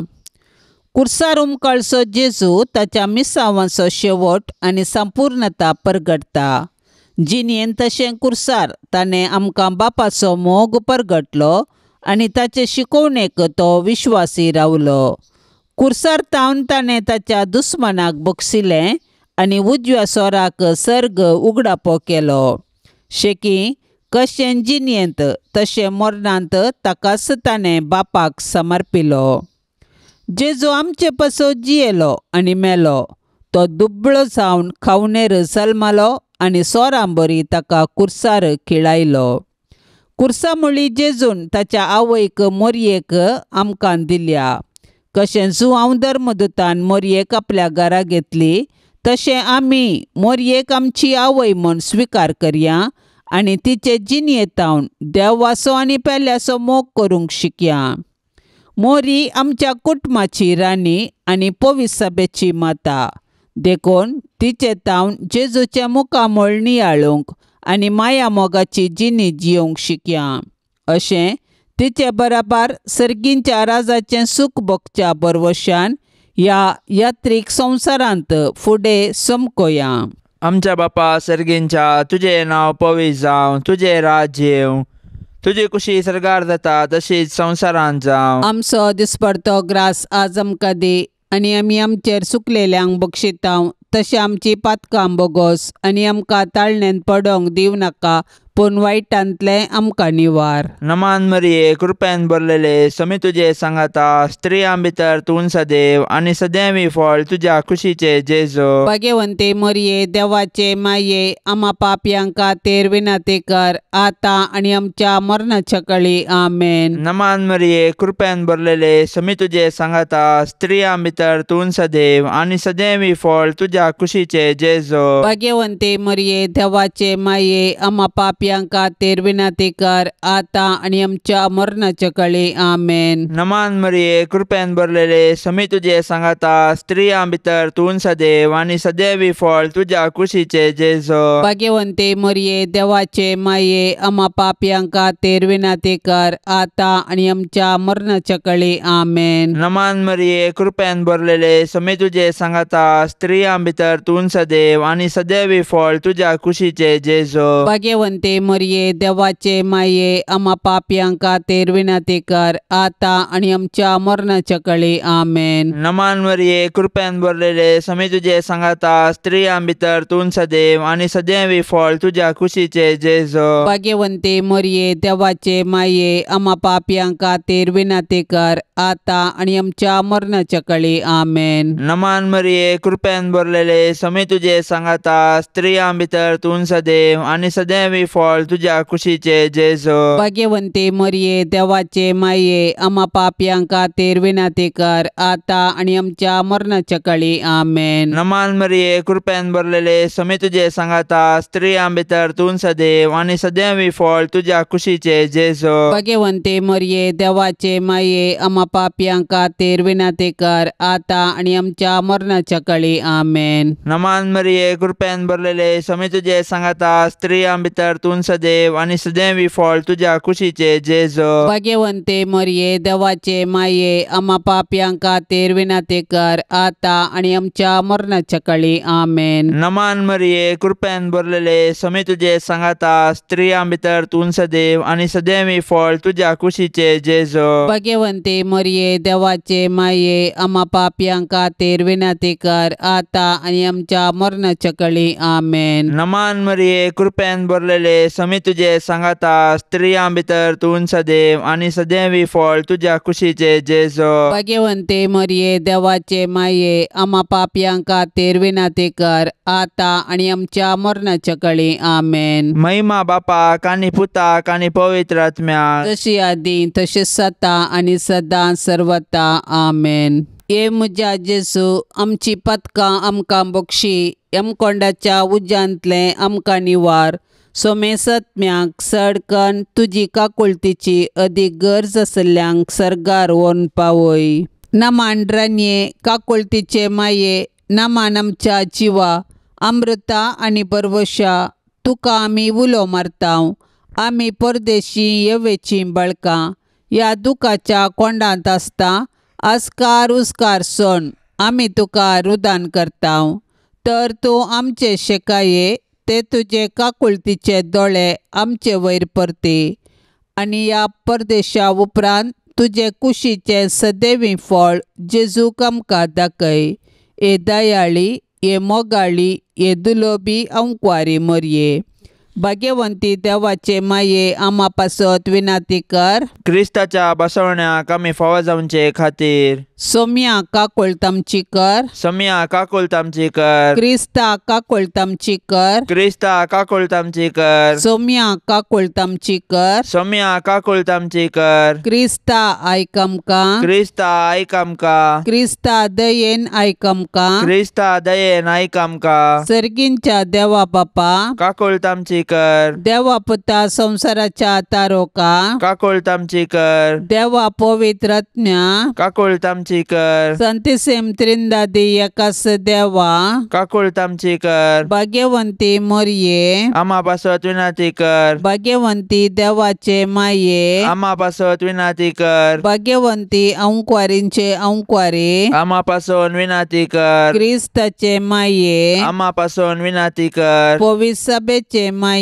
कुर्सार उमकळसो जेजू ताच्या मिसावांचो शेवट आनी संपूर्णता परगटता. जिणेन तशें कुर्सार ताणें आमकां बापाचो मोग परगटलो आनी ताचे शिकवणेक तो विश्वासी रावलो. कुर्सार तावन ताणें ताच्या दुस्मनाक बक्षिलें आनी उजव्या सोराक सर्ग उगडापो केलो. शेकी कशें जिणेंत तशें मरणांत ताकाच ताणें बापाक समर्पिलो. जेजू आमचे पासो जियेलो आनी मेलो. तो दुबळो जावन खावनेर जल्मालो आनी सोरां बरी ताका कुर्सार खिळायलो. कुर्सा मुळी जेजून ताच्या आवयक मोरयेक आमकां दिल्या. कशें जुआंव धर्मदुतान मोरयेक आपल्या घरा घेतली तशें आमी मोरयेक आमची आवय म्हूण स्विकार करया आनी तिचे जिणयेतावन देव वासो आनी पेल्याचो मोग करूंक शिकया. मोरी आमच्या कुटुंबाची राणी आनी पवित्र सभेची माता देखून तिचे तावन जेजूचे मुखामोळ नियाळूंक आनी माया मोगाची जिणी जियोंक शिकया. अशें तिचे बराबर सर्गींच्या राजाचें सूख भोगच्या बरवशान ह्या यात्रीक संवसारांत फुडें समकोया. आमच्या बापा सर्गींच्या, तुजें नांव पवित्र जावं, तुजें राज्य येवं, तुजी कुशी सरगार जाता तशीच संवसारांत जावं. आमचो दिसपडतो ग्रास आज आमकां दी आनी आमी आमचेर चुकलेल्यांक बक्षितांव तशें आमची पातकां बोगोस आनी आमकां ताळणेंत पडोंक दिव नाका पूण वायटांतले आमकां निवार. नमान मरिये, कृपेन भरलेले, समी तुजे सांगाता, स्त्रियां भितर तूं सदैव आनी सदैवी फळ तुज्या कुशीचे जेजू. भाग्यवंते मरिये, देवाचे माये, आम्हा पापयांक खातीर विनंती कर, आतां आनी आमच्या मरणाच्या काळी. आमेन. नमान मरिये, कृपेन भरलेले, समी तुजे सांगाता, स्त्रियां भितर तूं सदैव आनी सदैवी फळ तुज्या कुशीचे जेजू. भाग्यवंते मरिये, देवाचे माये, आम्हा पापयांक खातीर विनंती कर, आतां आनी आमच्या मरणाच्या काळी. आमेन. नमान मरिये, कृपेन भरलेले, समी तुजे सांगाता, स्त्रियां भितर तूं सदैव आनी सदैवी फळ तुज्या कुशीचे जेजू. भाग्यवंते मरिये, देवाचे माये, आम्हा पापयांक खातीर विनंती कर, आतां आनी आमच्या मरणाच्या काळी. आमेन. नमान मरिये, कृपेन भरलेले, समी तुजे सांगाता, स्त्रियां भितर तूं सदैव आनी सदैवी फळ तुज्या कुशीचे जेजू. भाग्यवंते मरिये, देवाचे माये, आम्हा पापयांक खातीर विनंती कर, आतां आनी आमच्या मरणाच्या काळी. आमेन. नमान मरिये, कृपेन भरलेले, समी तुजे सांगाता, स्त्रियां भितर तूं सदैव आनी सदैवी फळ तुज्या कुशीचे जेजू. भाग्यवंते मरिये, देवाचे माये, आम्हा पापयांक खातीर विनंती कर, आतां आनी आमच्या मरणाच्या काळी. आमेन. नमान मरिये, कृपेन भरलेले, समी तुजे सांगाता, स्त्रियां भितर तूं सदैव आनी सदैवी फळ तुज्या कुशीचे जेजू. भाग्यवंते मरिये, देवाचे माये, आम्हा पापयांक खातीर विनंती कर, आतां आनी आमच्या मरणाच्या काळी. आमेन. नमान मरिये, कृपेन भरलेले, समी तुजे सांगाता, स्त्रियां भितर तूं सदैव आनी सदैवी फळ तुज्या कुशीचे जेजू. भाग्यवंते मरिये, देवाचे माये, आम्हा पापयांक खातीर विनंती कर, आतां आनी आमच्या मरणाच्या काळी. आमेन. नमान मरिये, कृपेन भरलेले, समी तुजे सांगाता, स्त्रियां भितर तूं सदैव आनी सदैवी फळ तुज्या कुशीचे जेजू. भाग्यवंते मरिये, देवाचे माये, आम्हा पापयांक खातीर विनंती कर, आतां आनी आमच्या मरणाच्या काळी. आमेन. नमान मरिये, कृपेन भरलेले, समी तुजे सांगाता, स्त्रियां भितर तूं सदैव आनी सदैवी फळ तुज्या कुशीचे जेजू. भाग्यवंते मरिये, देवाचे माये, आम्हा पापयांक खातीर विनंती कर, आतां आनी आमच्या मरणाच्या काळी. आमेन. नमान मरिये, कृपेन भरलेले, समी तुजे सांगाता, स्त्रियां भितर तूं सदैव आनी सदैवी फळ तुज्या कुशीचे जेजू. भाग्यवंते मरिये, देवाचे माये, आम्हा पापयांक खातीर विनंती कर, आतां आनी आमच्या मरणाच्या काळी. आमेन. महिमा बापाक आनी पुताक आनी पवित्र आत्म्याक, जशी आदी तशेंच सता आनी सदां सर्वता. आमेन. ये म्हज्या जेजू, आमची पथकां आमकां बक्षी, यमकोंडाच्या उज्यांतले आमकां निवार. सोमे सत्म्याक सडकन तुजी काकुळतीची अदीक गरज आसल्यांक सरगार व्हरून पावय. नमान रान्ये, काकुळतीचे माये, नमान आमच्या जिवा, अमृता आनी बरवशा, तुका आमी उलो मारतांव. आमी परदेशी येवेची बळकां ह्या दुखाच्या कोंडांत आसता. आस्कार उस्कार सोन आमी तुका रुदान करतांव. तर तूं आमचे शेकाये, ते तुजे काकुळतीचे दोळे आमचे वयर परते आनी ह्या परदेशा उपरांत तुजे कुशीचे सदैवी फळ जेजूक आमकां दाखय. ए दयाळी, ए मोगाळी, ए दुलोबी अंकवारी मरये, भाग्यवंती देवाचे माये आम्हा पासत विनंती कर. क्रिस्ताच्या बसवण्याक आमी फावो जावचे खातीर सोम्या काकोळतामची कर. सम्या काकोलतामची कर. क्रिस्ता काकोळतामची कर. क्रिस्ता काकोलतामची कर. सोम्या काकोळतामची कर. सम्या काकोलतामची कर. क्रिस्ता आयक आमकां. क्रिस्ता आयक आमकां. क्रिस्ता दयेन आयक आमकां. क्रिस्ता दयेन आयक आमकां. सर्गींच्या देवा बापा. काकोलतामची कर. देवा पुता संसाराच्या तारोका. काकोलतामची कर. देवा पवित्रज्ञा. काकोलतामची कर. संतिसेम त्रिंदादी एकास देवा. काकोलतामची कर. भाग्यवंती मोरये. आम्हा पासत विनंती कर. भाग्यवंती देवाचे माये. आम्हा पासत विनंती कर. भाग्यवंती अंकुवारींचे अंकुवारी. आम्हा पासून विनंती कर. क्रिस्ताचे माये. आम्हा पासून विनंती कर. पवित्र सभेचे माये.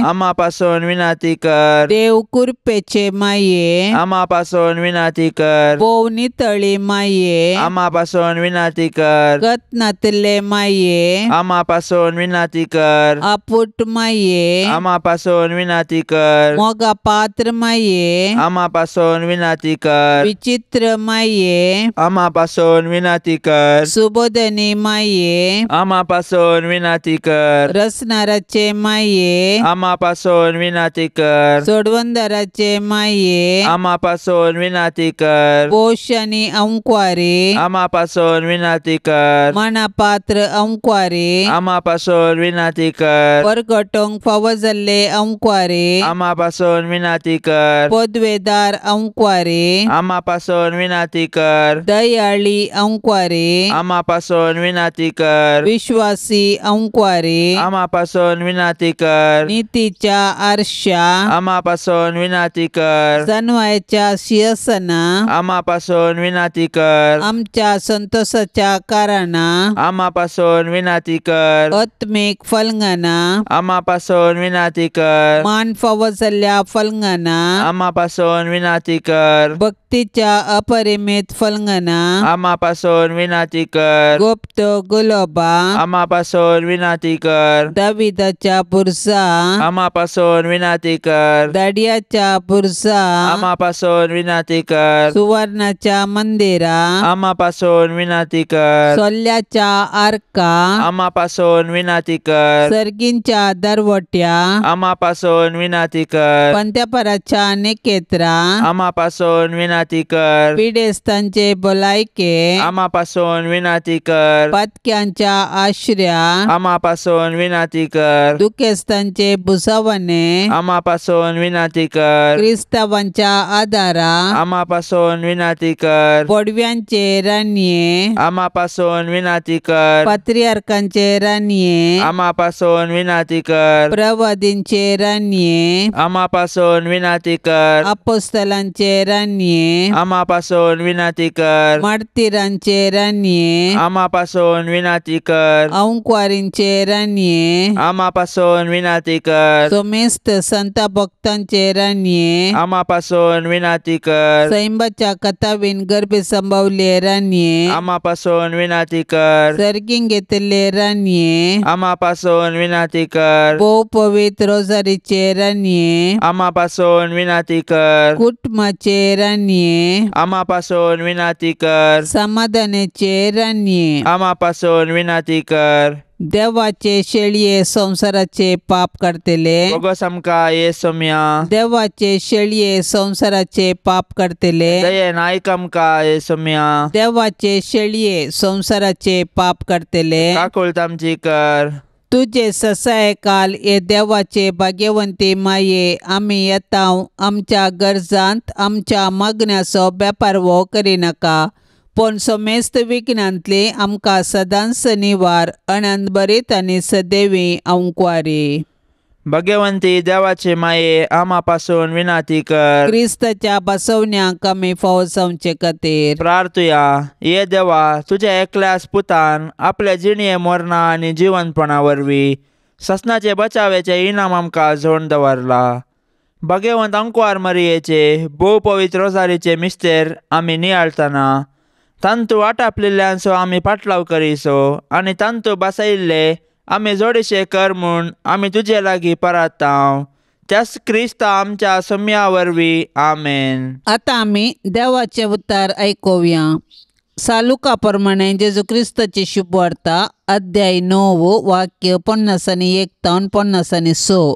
आम्हा पासून विनंती कर. देव कुरपेचे माये. आम्हा पासून विनंती कर. पोव नितळी माये. आम्हा पासून विनंती कर. गतनातले माये. आम्हा पासून विनंती कर. आपुट माये. आम्हा पासून विनंती कर. मोगा पात्र माये. आम्हा पासून विनंती कर. विचित्र माये. आम्हा पासून विनंती कर. सुबोधनी माये. आम्हा पासून विनंती कर. रसनाराचे माये. आम्हा पासून विनंती कर. सोडवंदराचे माये. आम्हा पासून विनंती कर. पोषणी अंकुवारी. आम्हा पासून विनंती कर. मनापात्र अंकुवारी. आम्हा पासून विनंती कर. परगटोंक फावो जाल्ले अंकुवारी. आम्हा पासून विनंती कर. पदवेदार अंकुवारी. आम्हा पासून विनंती कर. दयाळी अंकुवारी. आम्हा पासून विनंती कर. विश्वासी अंकुवारी. आम्हा पासून विनंती कर. नीतीच्या आरशा. आम्हा पासून विनंती कर. जानवायच्या सिंहासना. आम्हा पासून विनंती कर. आमच्या संतोषाच्या कारणा. आम्हा पासून विनंती कर. आत्मिक फलंगना. आम्हा पासून विनंती कर. मान फावो जाल्ल्या फलंगना. आम्हा पासून विनंती कर. भक्तीच्या अपरिमित फलंगना. आम्हा पासून विनंती कर. गुप्त गुलाबा. आम्हा पासून विनंती कर. दाविदाच्या पुरसा. आम्हा पासून विनंती कर. दाडियाच्या पुरसा. आम्हा पासून विनंती कर. सुवर्णाच्या मंदिरा. आम्हा पासून विनंती कर. सोल्ल्याच्या आर्का. आम्हा पासून विनंती कर. सर्गींच्या दरवट्या. आम्हा पासून विनंती कर. पंत्यापराच्या नेकेत्रा. आम्हा पासून विनंती कर. पिडेस्तांचे भलायके. आम्हा पासून विनंती कर. पातक्यांच्या आश्र्या. आम्हा पासून विनंती कर. दुखेस्तांचे बुसावणे. आम्हा पासून विनंती कर. क्रिस्तावांच्या आदारा. आम्हा पासून विनंती कर. पडव्यांचे रान्ये. आम्हा पासून विनंती कर. पात्रियार्कांचे रान्ये. आम्हा पासून विनंती कर. प्रवादींचे रान्ये. आम्हा पासून विनंती कर. अपोस्तलांचे रान्ये. आम्हा पासून विनंती कर. मार्तिरांचे रान्ये. आम्हा पासून विनंती कर. अंकुवारींचे रान्ये. आम्हा पासून विनंती कर. सोमेस्त संत भक्तांचे रान्ये. आम्हा पासून विनंती कर. सैंबाच्या कथावीन गर्भे संभवले रान्ये. आम्हा पासून विनंती कर. सर्गीन घेतले रान्ये. आम्हा पासून विनंती कर. भोव पवित्र रोजारीचे रान्ये. आम्हा पासून विनंती कर. कुटुंबाचे रान्ये. आम्हा पासून विनंती कर. समाधानाचे रान्ये. आम्हा पासून विनंती कर. देवाचे शेळये संसाराचे पाप करतले. बोगस आमकां येसुम्या. देवाचे शेळये संसाराचे पाप करतले. दयेन आयक आमकां येसुम्या. देवाचे शेळये संसाराचे पाप करतले. काकुळतामची कर. तुझे ससाय काल ये देवाचे भाग्यवंती माये. आम्ही येताव आमच्या गरजांत आमच्या मागण्याचो बेपारवो करिनाका. पण समेस्त विघ्नांतली आमकां सदांच निवार. अनंत बरीत आनी सदैवी अंकुवारी. भाग्यवंती देवाचे माये आम्हा पासून विनंती कर. क्रिस्ताच्या बसवण्याक आमी फावो जावचे खातीर प्रार्थुया. ये देवा, तुझ्या एकल्याच पुतान आपल्या जिणये मरणा आनी जिवंतपणा वरवीं ससनाचे बचावेचे इनाम आमकां जोडून दवरला. भाग्यवंत अंकुवार मरियेचे भोव पवित्र रोजारीचे मिस्तेर आमी नियाळतना तांतू आटापलेल्यांचो आमी पाटलाव करिसो आनी तांतू बसयिल्ले आमी जोडशे कर म्हूण आमी तुजे लागीं परतांव. त्याच क्रिस्त आमच्या सोम्या वरवीं आमेन. आता आमी देवाचे उतार ऐकूया. सालुका प्रमाणे जेजू क्रिस्ताची शुभ वार्ता अध्याय 9 वाक्य 51 तावन 56.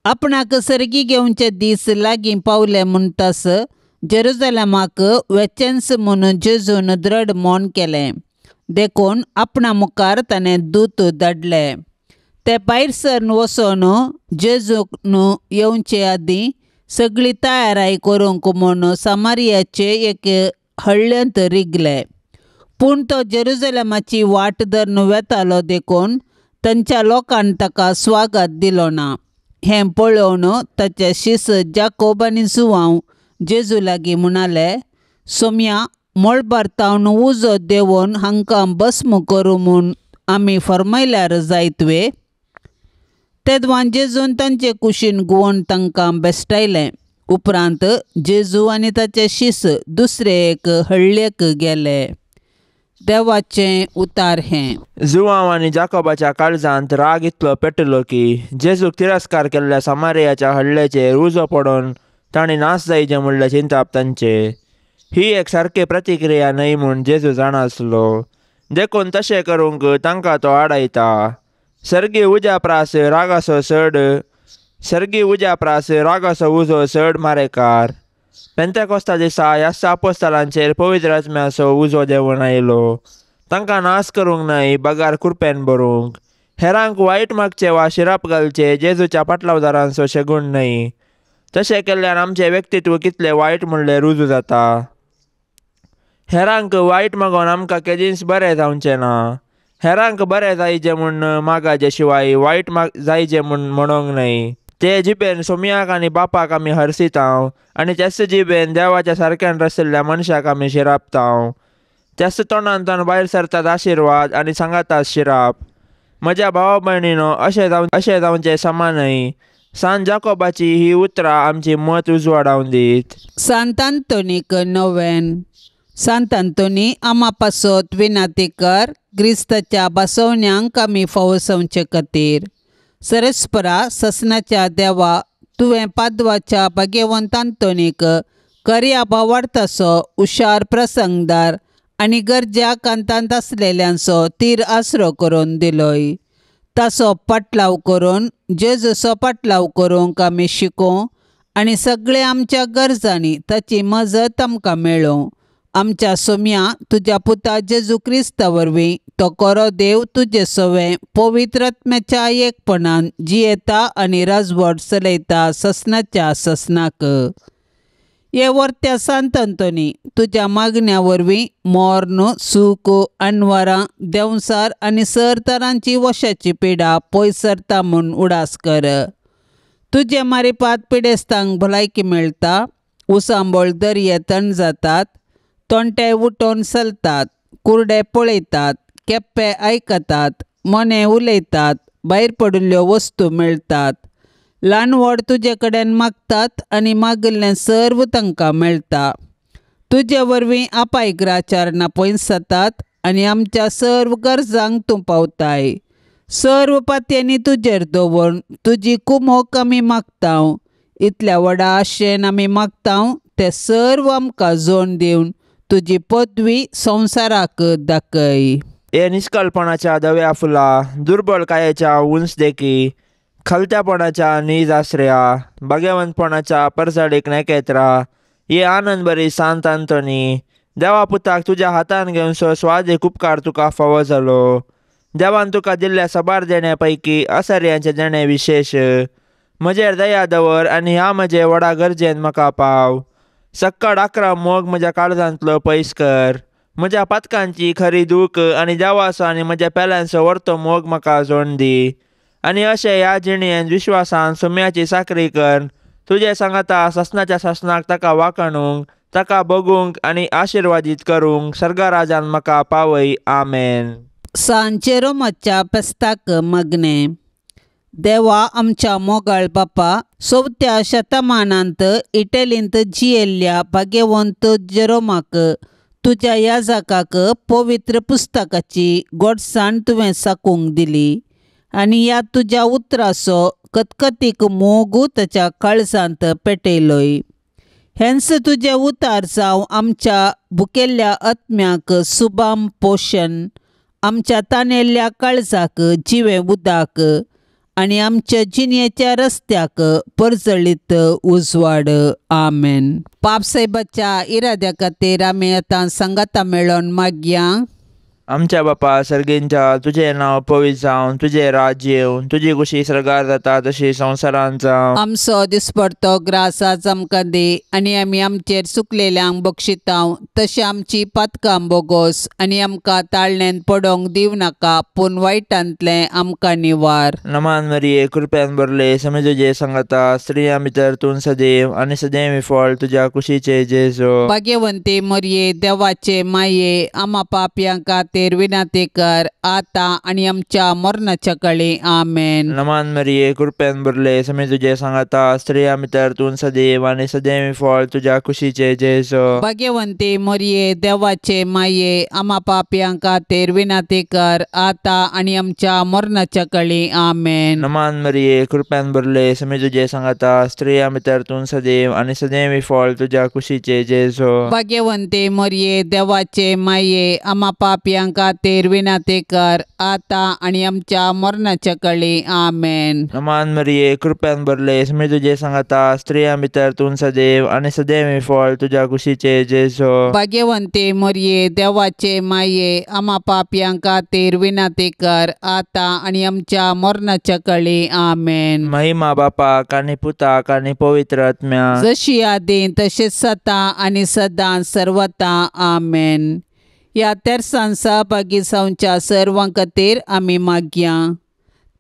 आपणाक सर्गी घेवचे दीस लागीं पावले म्हणटास जेरुसलेमाक वेचेन्स म्हणून जेजून दृढ मोन केलें. देखून आपणा मुखार ताणें दूत धाडले. ते भायर सरून वचोन जेजून येवचे आदीं सगळी तयाराय करूंक म्हूण सामारियाचे एक हळ्ळेंत रिगले. पूण तो जेरुसलेमाची वाट धरून वेतालो देखून तांच्या लोकांनी ताका स्वागत दिलो ना. हें पळोवन ताचे शिस जाकोब आनी जुवांव जेजू लागीं म्हणाले, सोम्या मळबारतावन उजो देंवोन हांकां भस्म करूं म्हूण आमी फर्मायल्यार जायतवे. तेदवान जेजून तांचे कुशीन घुंवोन तांकां बेश्टायलें. उपरांत जेजू आनी ताचे शिस दुसरे एक हळ्ळेक गेले. देवाचें उतार हें. जुवांव आनी जाकोबाच्या काळजांत राग इतलो पेटलो की जेजूक तिरस्कार केल्ल्या सामारियाच्या हळ्ळेचेर उजो पडोवन तांणी नास जायचे म्हणले चिंताप तांचे. ही एक सारकी प्रतिक्रिया न्हय म्हूण जेजू जाणासलो. देखून तशें करूंक तांकां तो आडायता. सर्गी उज्या प्रास रागासो उजो चड मारेकार. पेंतेकोस्ता दिसा ह्या आपोस्तलांचेर पवित्र आत्म्याचो उजो देंवून आयलो. तांकां नास करूंक न्हय, बगार कुरपेन भरूंक. हेरांक वायट मागचे वा शिराप घालचे जेजूच्या पाटलावदारांचो शेगूण न्हय. तशें केल्ल्यान आमचें व्यक्तित्व कितलें वायट म्हणलें रुजू जाता. हेरांक वायट मागोन आमकां केदींच बरें जावचें ना. हेरांक बरें जायचें म्हूण मागाचे शिवाय वायट जायचें म्हूण म्हणोंक न्हय. ते जिबेन सोम्याक आनी बापाक आमी हरसितांव आनी त्याच जिबेन देवाच्या सारक्यान रचिल्ल्या मनशाक आमी शिरापतांव. त्याच तोंडांतल्यान भायर सरतात आशिर्वाद आनी सांगातात शिराप. म्हज्या भावा भयणीनो, अशें जावचें समा न्हय. सांत जाकोबाची ही उतरां आमची मत उजवाडावन दीत. सांत आंतोनीक नोवेन. सांत आंतोनी आमा पासत विनाती कर क्रिस्ताच्या बसवण्यांक आमी फावोसवचे खातीर. सरस्परा ससनाच्या देवा, तुवें पाद्वाच्या भाग्यवंत आंतोनीक कर्या भावार्थाचो हुशार प्रसंगदार आनी गरजा कांतांत आसलेल्यांचो तीर आसरो करून दिलोय. ताचो पाटलाव करून जेजूचो पाटलाव करूंक आमी शिकूं आनी सगळे आमच्या गरजांनी ताची मजत आमकां मेळूं. आमच्या सोम्या तुज्या पुता जेजू क्रिस्ता वरवीं तो कोरो देव तुजे सवें पवित्र आत्म्याच्या एकपणान जियेता आनी राजवट चलयता ससनाच्या ससनाक. हे वर्त्या सांत आंतोनी, तुज्या मागण्या वरवीं मोर्न, सूख, अनवरां, देंवसार आनी सर तरांची वशाची पिडा पयस सरता म्हूण उडास कर. तुजे मारिपात पिडेस्तांक भलायकी मेळटा. उसांबोळ दर्ये थंड जातात. तोंटे उठोवन चलतात. कुर्डे पळयतात. केप्पे आयकतात. मने उलयतात. भायर पडिल्ल्यो वस्तू मेळटात. ल्हान व्हड तुजे कडेन मागतात आनी मागिल्लें सर्व तांकां मेळटा. तुजे वरवीं आपायग्राचारणां पयस जातात आनी आमच्या सर्व गरजांक तूं पावताय. सर्व पातयेंनी तुजेर दवरून तुजी कुमोक आमी मागतांव. इतल्या व्हडा आशेन आमी मागतांव ते सर्व आमकां जोड दिवन तुजी पदवी संवसाराक दाखय. हे निश्कलपणाच्या दव्या फुला, दुर्बळकायेच्या उंच देखी, खलत्यापणाच्या नीज आश्रया, भाग्यवंतपणाच्या परसाडीक नेकेत्रा, ये आनंद बरी सांत आंतोनी, देवा पुताक तुज्या हातान घेवनसो स्वादीक उपकार तुका फावो जालो. देवान तुका दिल्ल्या सबार देण्या पैकी आसर्यांचे देणे विशेष. म्हजेर दया दवर आनी ह्या म्हजे व्हडा गरजेन म्हाका पाव. सक्कड 11 मोग म्हज्या काळजांतलो पयस कर. म्हज्या पातकांची खरी दूख आनी देवाचो आनी म्हज्या पेल्यांचो व्हरतो मोग म्हाका जोड दी. आनी अशें ह्या जिणेंत विश्वासान सोम्याची साकरी कर. तुजे सांगाता ससनाच्या ससनाक ताका वाखणूंक, ताका बगूंक आनी आशिर्वादीत करूंक सर्गराजान म्हाका पावय. आमेन. सांचेरोमाच्या पेस्ताक मागणे. देवा आमच्या मोगाळ बापा, 4थ्या शतमानांत इटलींत जियेल्ल्या भाग्यवंत जेरोमाक तुज्या याजकाक पवित्र पुस्तकाची गोडसाण तुवें साकूंक दिली आनी ह्या तुज्या उतराचो कतकतीक मोगू ताच्या काळजांत पेटयलोय. हेंच तुजे उतार जावं आमच्या भुकेल्ल्या आत्म्याक सुबाम पोशण, आमच्या ताणेल्ल्या काळजाक जिवें उदक आनी आमच्या जिणेच्या रस्त्याक परजळीत उजवाड. आमेन. पापसाहेबाच्या इराद्या खातीर आमी आतां संगता मेळोन मागया. आमच्या बापा सर्गेंच्या तुझें नांव पवित्र जावं, तुझें राज्य येवं, तुजी कुशी स्वर्गार जाता तशी संवसारांत जावं. आमचो दिसपडतो ग्रास आज आमकां दे आनी आमी आमचेर चुकलेल्यांक बक्षितांव तशें आमची पातकां बोगोस आनी आमकां ताळणेन पडोवंक दिवं नाका पूण वायटांतलें आमकां निवार. नमान मरिये कृपेन भरले समी तुजे सांगता स्त्रियां भितर तूं सदैव आनी सदैव फळ तुज्या कुशीचे जेजो. भाग्यवंते मरये देवाचे माये आमा पापयांक खातीर विनाती कर आतां आनी आमच्या मरणाच्या काळी. आमेन. नमान मरिये कृपेन भरले समी तुजे सांगता स्त्रियां भितर तूं सदैव आनी सदैव फळ तुज्या कुशीचे जेजो. भाग्यवंते मरये देवाचे माये आमा पापयांक खातीर विनाती कर आतां आनी आमच्या मरणाच्या काळी. आमेन. नमान मरिये कृपेन भरले समी तुजे सांगता स्त्रियां भितर तूं सदैव आनी सदैव फळ तुज्या कुशीचे जेजो. भाग्यवंते मरये देवाचे माये आमा पापयांक खातीर विनाती कर आतां आनी आमच्या मरणाच्या काळी. आमेन. नमान मरिये कृपेन भरले समी तुजे सांगता स्त्रियां भितर तूं सदैव आनी सदैव फळ तुज्या कुशीचे जेजो. भाग्यवंते मरये देवाचे माये आमा पापयांक खातीर विनाती कर आतां आनी आमच्या मरणाच्या काळी. आमेन. महिमा बापाक आनी पुताक आनी पवित्र आत्म्या जशी आदी तशेंच जाता आनी सदां सर्वता. आमेन. ह्या तेर्सान सहभागी जावच्या सर्वां खातीर आमी मागया.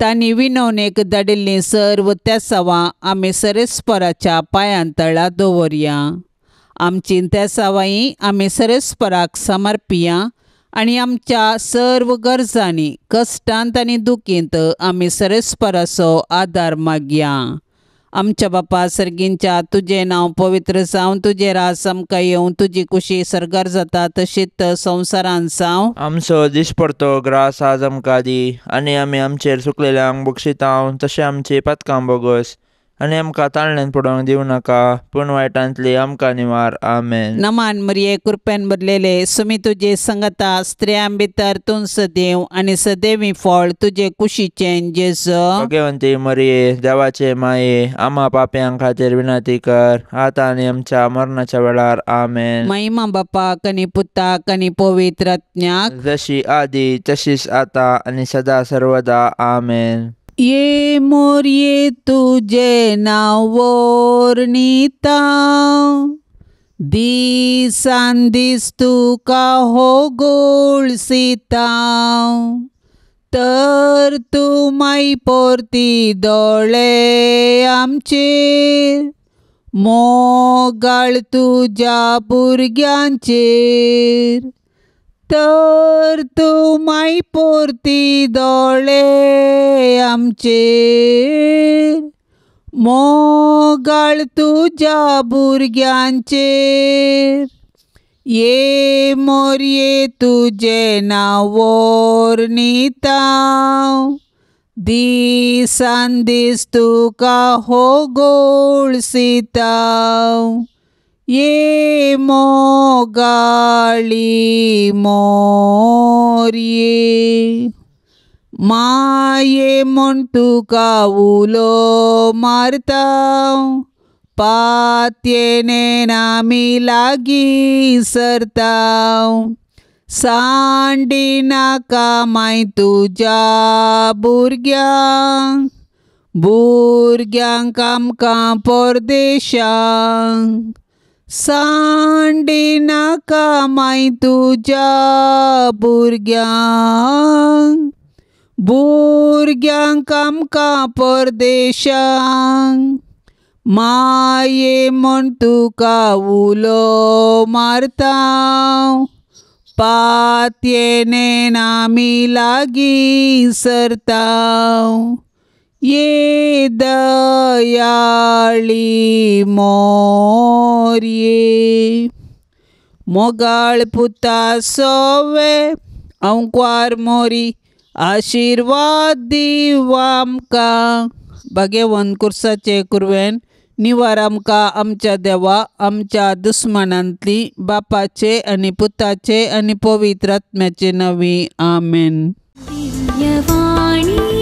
तांणी विनवणेक धाडिल्लीं सर्व तेसावां आमी सरेस्पराच्या पांयां तळा दवरया. आमची तेसावांय आमी सरेस्पराक समर्पिया आनी आमच्या सर्व गरजांनी कश्टांत आनी दुखींत आमी सरेस्पराचो आदार मागया. आमच्या बापा सर्गींच्या तुजें नांव पवित्र जावं, तुजें रास आमकां येवं, तुजी कुशी सर्गार जाता तशीच संवसारांत जावं. आमचो दिसपडतो ग्रास आज आमकां दी आनी आमी आमचेर चुकलेल्यांक बक्षितांव तशें आमची पातकां बोगोस आनी आमकां ताळणेन पडोवंक दिवं नाका पूण वायटांतली आमकां निवार. आमेन. नमान मरिये कृपेन भरलेले सुमी तुजे संगता स्त्रियां भितर तूं सदैव आनी सदैवी फळ तुजे कुशीचें जेजो. भाग्यवंती मरिये देवाचे माये आमा पापयां खातीर विनंती कर आतां आनी आमच्या मरणाच्या वेळार. आमेन. महिमा बापाक आनी पुताक आनी पवित्र आत्म्याक जशी आदी तशीच आता आनी सदा सर्वदा. आमेन. ये मोरये तुझे नाव वर्णिता दिसान दीस तुका होगोळसिता तर तू माई पोरती दोळे आमचेर मोगाळ तुज्या भुरग्यांचेर तर तू माई पोरती दोळे आमचेर मोगाळ तुज्या भुरग्यांचेर. ये मोरये तुजें नांव वर्णिता दिसान दीस तुका होगोळसिता ये मोगाळी मोरये. माये म्हूण तुका उलो मारता पातयेन आमी लागीं सरता सांडी नाका माय तुज्या भुरग्यांक आमकां परदेशांक सांडी नाका माय तुज्या भुरग्यांक आमकां परदेशांक. माये म्हूण तुका उलो मारता पातयेन आमी लागीं सरता ये दयाळी मोरये. मोगाळ पुता सोवे अंकवार मोरी आशीर्वाद दिवा आमकां भाग्यवन कुर्साचे कुरवेन निवार आमकां आमच्या देवा आमच्या दुस्मनांतली बापाचे आनी पुताचे आनी पवित्र आत्म्याचे नवी आमेन. दिव्यवाणी